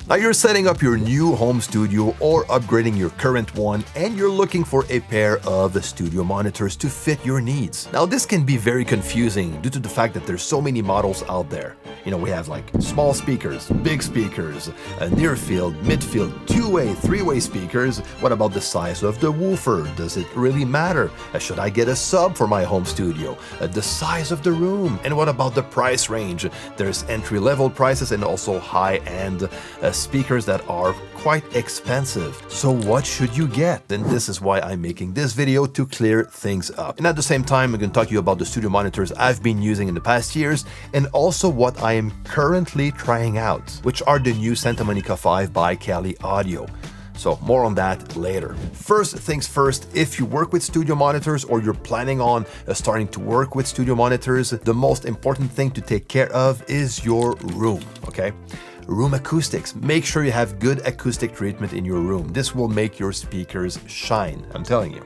Now you're setting up your new home studio or upgrading your current one, and you're looking for a pair of studio monitors to fit your needs. Now this can be very confusing due to the fact that there's so many models out there. You know, we have like small speakers, big speakers, Nearfield, Midfield, two-way, three-way speakers. What about the size of the woofer? Does it really matter? Should I get a sub for my home studio? The size of the room? And what about the price range? There's entry-level prices and also high-end speakers that are quite expensive. So what should you get? And this is why I'm making this video, to clear things up. And at the same time, I'm going to talk to you about the studio monitors I've been using in the past years, and also what I am currently trying out, which are the new Santa Monica 5 by Kali Audio. So more on that later. First things first, if you work with studio monitors or you're planning on starting to work with studio monitors, the most important thing to take care of is your room, okay? Room acoustics. Make sure you have good acoustic treatment in your room. This will make your speakers shine, I'm telling you.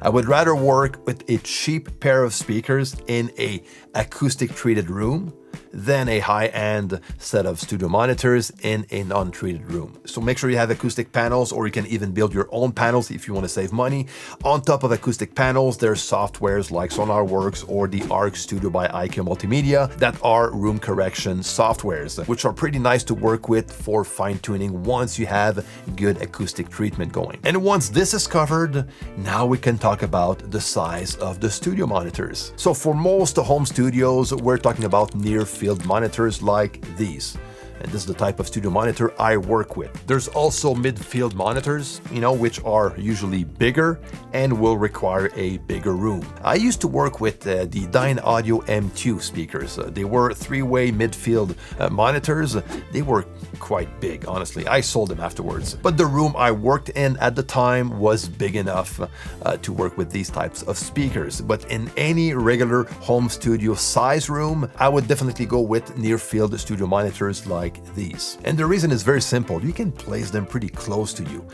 I would rather work with a cheap pair of speakers in a acoustic treated room than a high-end set of studio monitors in an untreated room. So make sure you have acoustic panels, or you can even build your own panels if you want to save money. On top of acoustic panels, there's softwares like SonarWorks or the Arc Studio by IQ Multimedia that are room correction softwares, which are pretty nice to work with for fine-tuning once you have good acoustic treatment going. And once this is covered, now we can talk about the size of the studio monitors. So for most home studios, we're talking about Nearfield monitors like these. And this is the type of studio monitor I work with. There's also Midfield monitors, you know, which are usually bigger and will require a bigger room. I used to work with the Dyne Audio M2 speakers. They were three-way Midfield monitors. They were quite big, honestly. I sold them afterwards. But the room I worked in at the time was big enough to work with these types of speakers. But in any regular home studio size room, I would definitely go with Nearfield studio monitors like these. And the reason is very simple. You can place them pretty close to you,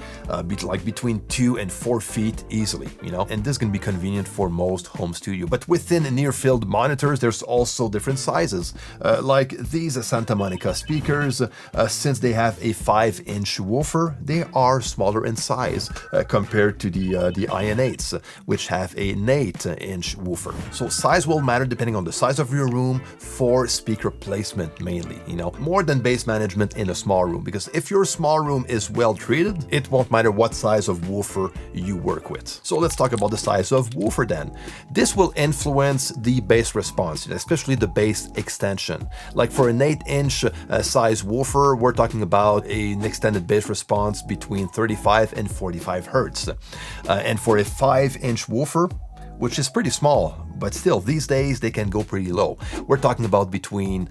like between 2 and 4 feet easily, you know, and this can be convenient for most home studio. But within Nearfield monitors, there's also different sizes, like these Santa Monica speakers. Since they have a 5-inch woofer, they are smaller in size compared to the IN8s, which have an 8-inch woofer. So size will matter depending on the size of your room for speaker placement mainly, you know, more than bass management in a small room, because if your small room is well treated, it won't matter what size of woofer you work with. So let's talk about the size of woofer then. This will influence the bass response, especially the bass extension. Like for an 8-inch size woofer, we're talking about an extended bass response between 35 and 45 hertz. And for a 5-inch woofer, which is pretty small, but still these days they can go pretty low. We're talking about between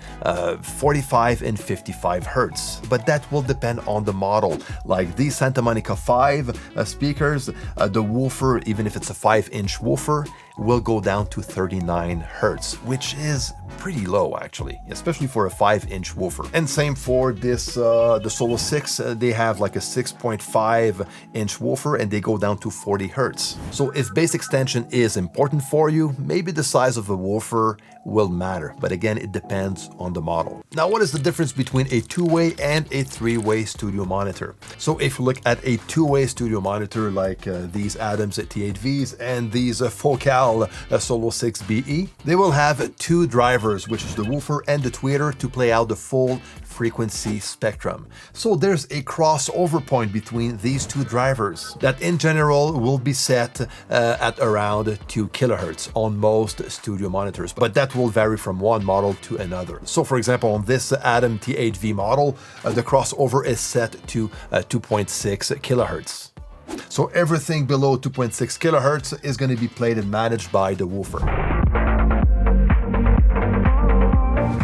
45 and 55 hertz, but that will depend on the model. Like these Santa Monica 5 speakers, the woofer, even if it's a 5-inch woofer, will go down to 39 hertz, which is pretty low actually, especially for a 5-inch woofer. And same for this, the Solo 6, they have like a 6.5-inch woofer and they go down to 40 hertz. So if bass extension is important for you, maybe the size of the woofer will matter, but again, it depends on the model. Now, what is the difference between a 2-way and a 3-way studio monitor? So if you look at a 2-way studio monitor like these Adams T8Vs and these Focal Solo 6 BE, they will have 2 drivers, which is the woofer and the tweeter, to play out the full frequency spectrum. So there's a crossover point between these 2 drivers that in general will be set at around 2 kilohertz on most studio monitors, but that will vary from one model to another. So for example, on this Adam T8V model, the crossover is set to 2.6 kilohertz. So everything below 2.6 kilohertz is going to be played and managed by the woofer.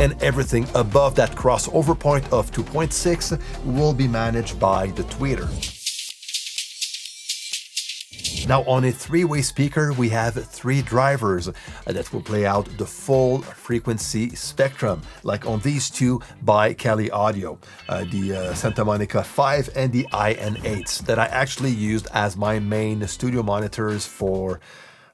And everything above that crossover point of 2.6 will be managed by the tweeter. Now on a 3-way speaker, we have 3 drivers that will play out the full frequency spectrum, like on these 2 by Kali Audio, the Santa Monica 5 and the IN8s that I actually used as my main studio monitors for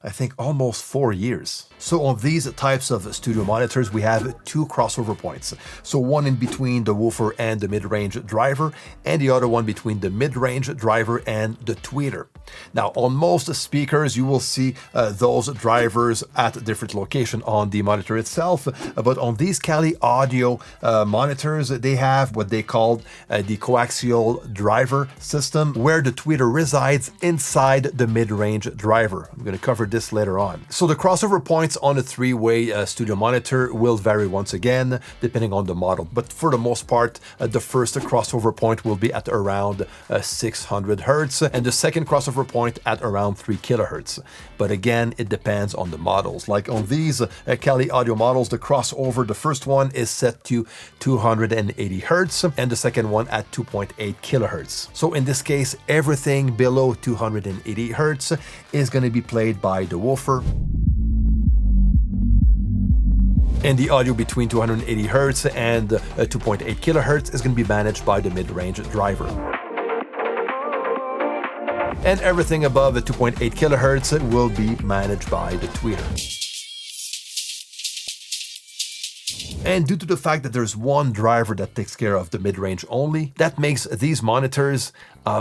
I think almost 4 years. So on these types of studio monitors, we have two crossover points. So one in between the woofer and the mid-range driver, and the other one between the mid-range driver and the tweeter. Now, on most speakers, you will see those drivers at a different location on the monitor itself, but on these Kali Audio monitors, they have what they call the coaxial driver system, where the tweeter resides inside the mid-range driver. I'm going to cover this later on. So the crossover points on a three-way studio monitor will vary once again, depending on the model, but for the most part, the first crossover point will be at around 600 Hertz, and the second crossover point at around 3 kilohertz. But again, it depends on the models. Like on these Kali Audio models, the crossover, the first one is set to 280 Hertz, and the second one at 2.8 kilohertz. So in this case, everything below 280 Hertz is going to be played by the woofer, and the audio between 280 Hertz and 2.8 kilohertz is going to be managed by the mid-range driver. And everything above the 2.8 kilohertz will be managed by the tweeter. And due to the fact that there's one driver that takes care of the mid-range only, that makes these monitors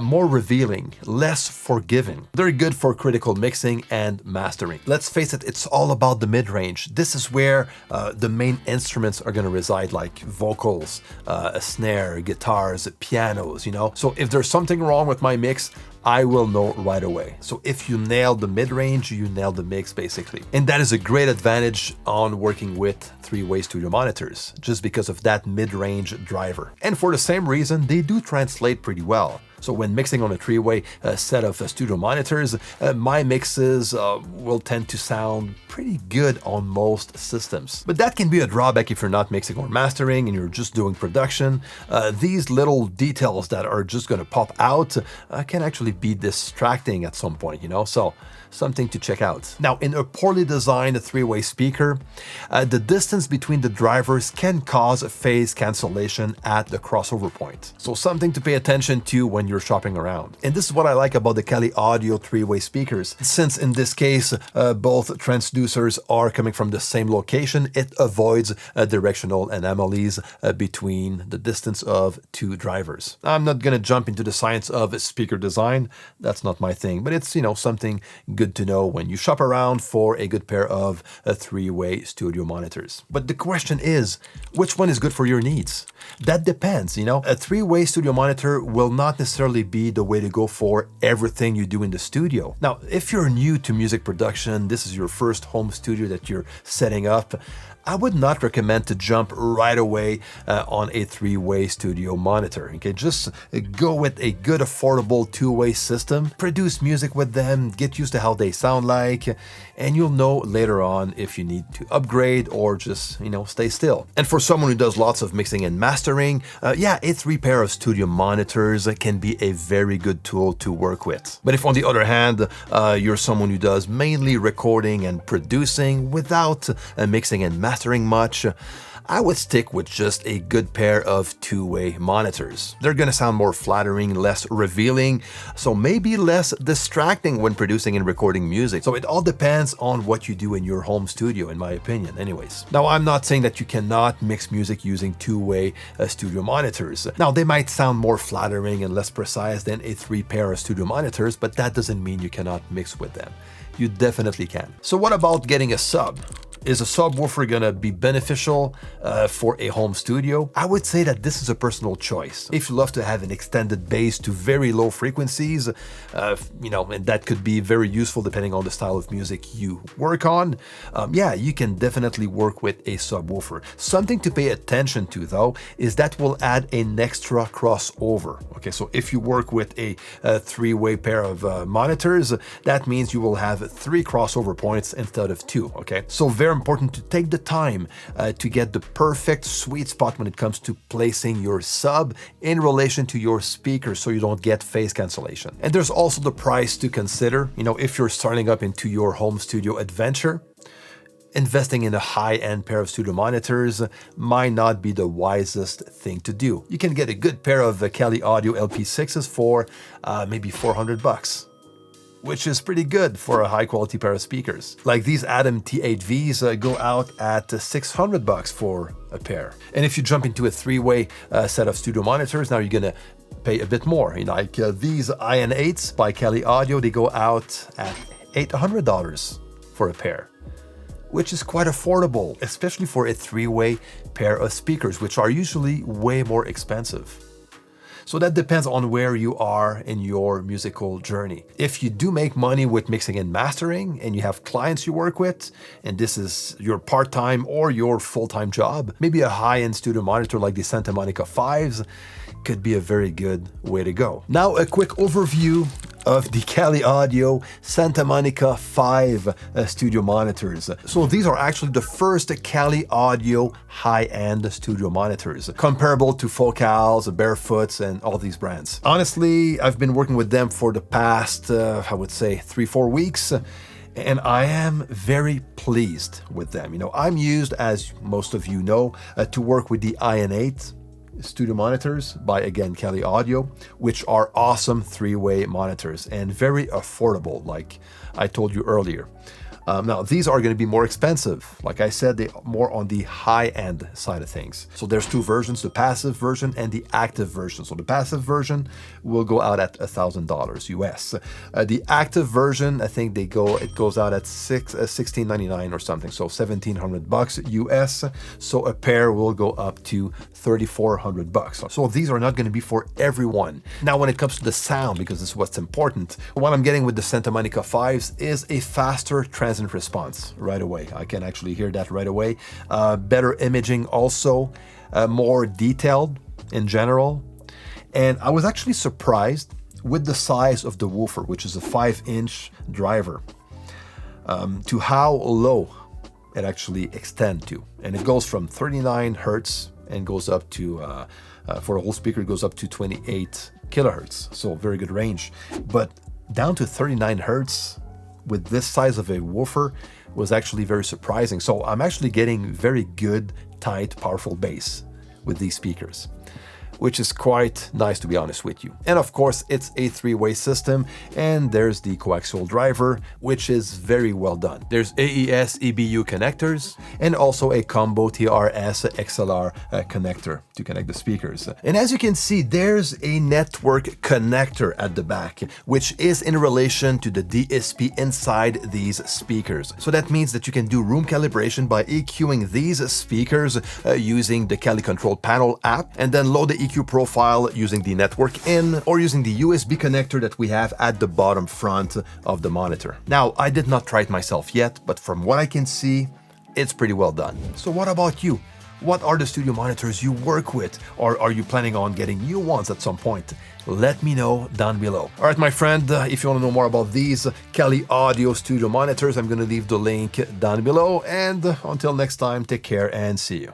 more revealing, less forgiving. They're good for critical mixing and mastering. Let's face it, it's all about the mid-range. This is where the main instruments are going to reside, like vocals, a snare, guitars, pianos, you know. So if there's something wrong with my mix, I will know right away. So if you nail the mid-range, you nail the mix basically. And that is a great advantage on working with three-way studio monitors, just because of that mid-range driver. And for the same reason, they do translate pretty well. So when mixing on a three-way set of studio monitors, my mixes will tend to sound pretty good on most systems. But that can be a drawback if you're not mixing or mastering and you're just doing production. These little details that are just going to pop out can actually be distracting at some point, you know? So something to check out. Now, in a poorly designed three-way speaker, the distance between the drivers can cause phase cancellation at the crossover point. So something to pay attention to when you're shopping around. And this is what I like about the Kali Audio three-way speakers. Since in this case, both transducers are coming from the same location, it avoids directional anomalies between the distance of two drivers. I'm not gonna jump into the science of speaker design. That's not my thing, but it's, you know, something good to know when you shop around for a good pair of three-way studio monitors. But the question is, which one is good for your needs? That depends, you know. A three-way studio monitor will not necessarily be the way to go for everything you do in the studio. Now, if you're new to music production, this is your first home studio that you're setting up, I would not recommend to jump right away on a three-way studio monitor. Okay, just go with a good, affordable two-way system, produce music with them, get used to how they sound like, and you'll know later on if you need to upgrade or just, you know, stay still. And for someone who does lots of mixing and mastering, yeah, a three pair of studio monitors can be a very good tool to work with. But if on the other hand, you're someone who does mainly recording and producing without mixing and mastering much, I would stick with just a good pair of two-way monitors. They're gonna sound more flattering, less revealing, so maybe less distracting when producing and recording music. So it all depends on what you do in your home studio, in my opinion, anyways. Now, I'm not saying that you cannot mix music using two-way studio monitors. Now, they might sound more flattering and less precise than a three pair of studio monitors, but that doesn't mean you cannot mix with them. You definitely can. So what about getting a sub? Is a subwoofer gonna be beneficial for a home studio? I would say that this is a personal choice. If you love to have an extended bass to very low frequencies, you know, and that could be very useful depending on the style of music you work on, yeah, you can definitely work with a subwoofer. Something to pay attention to though is that will add an extra crossover. Okay, so if you work with a three-way pair of monitors, that means you will have 3 crossover points instead of 2. Okay, so very important to take the time to get the perfect sweet spot when it comes to placing your sub in relation to your speakers so you don't get phase cancellation. And there's also the price to consider. You know, if you're starting up into your home studio adventure, investing in a high-end pair of studio monitors might not be the wisest thing to do. You can get a good pair of Kali Audio LP6s for maybe $400. which is pretty good for a high quality pair of speakers. Like these Adam T8Vs go out at $600 for a pair. And if you jump into a three-way set of studio monitors, now you're gonna pay a bit more. Like these IN8s by Kelly Audio, they go out at $800 for a pair, which is quite affordable, especially for a three-way pair of speakers, which are usually way more expensive. So that depends on where you are in your musical journey. If you do make money with mixing and mastering and you have clients you work with, and this is your part-time or your full-time job, maybe a high-end studio monitor like the Santa Monica 5s could be a very good way to go. Now a quick overview of the Kelly Audio Santa Monica 5 studio monitors. So these are actually the first Kelly Audio high-end studio monitors, comparable to Focals, Barefoots, and all these brands. Honestly, I've been working with them for the past, I would say 3-4 weeks. And I am very pleased with them. I'm used, as most of you know, to work with the IN8 studio monitors by, again, Kelly Audio, which are awesome three-way monitors and very affordable, like I told you earlier. Now, these are going to be more expensive. Like I said, they're more on the high-end side of things. So there's two versions, the passive version and the active version. So the passive version will go out at $1,000 US. The active version, I think it goes out at $1,699 or something, so $1,700 US. So a pair will go up to $3,400. So these are not going to be for everyone. Now, when it comes to the sound, because this is what's important, what I'm getting with the Santa Monica 5s is a faster transient response right away. I can actually hear that right away. Better imaging also, more detailed in general. And I was actually surprised with the size of the woofer, which is a 5-inch driver, to how low it actually extends to. And it goes from 39 hertz and goes up to, for a whole speaker, it goes up to 28 kilohertz. So very good range. But down to 39 hertz with this size of a woofer was actually very surprising. So I'm actually getting very good, tight, powerful bass with these speakers, which is quite nice, to be honest with you. And of course, it's a three-way system, and there's the coaxial driver, which is very well done. There's AES EBU connectors, and also a combo TRS XLR connector to connect the speakers. And as you can see, there's a network connector at the back, which is in relation to the DSP inside these speakers. So that means that you can do room calibration by EQing these speakers using the Kelly Control Panel app, and then load the EQ profile using the network in or using the USB connector that we have at the bottom front of the monitor. Now, I did not try it myself yet, but from what I can see, it's pretty well done. So what about you? What are the studio monitors you work with? Or are you planning on getting new ones at some point? Let me know down below. All right, my friend, if you want to know more about these Kelly Audio studio monitors, I'm going to leave the link down below. And until next time, take care and see you.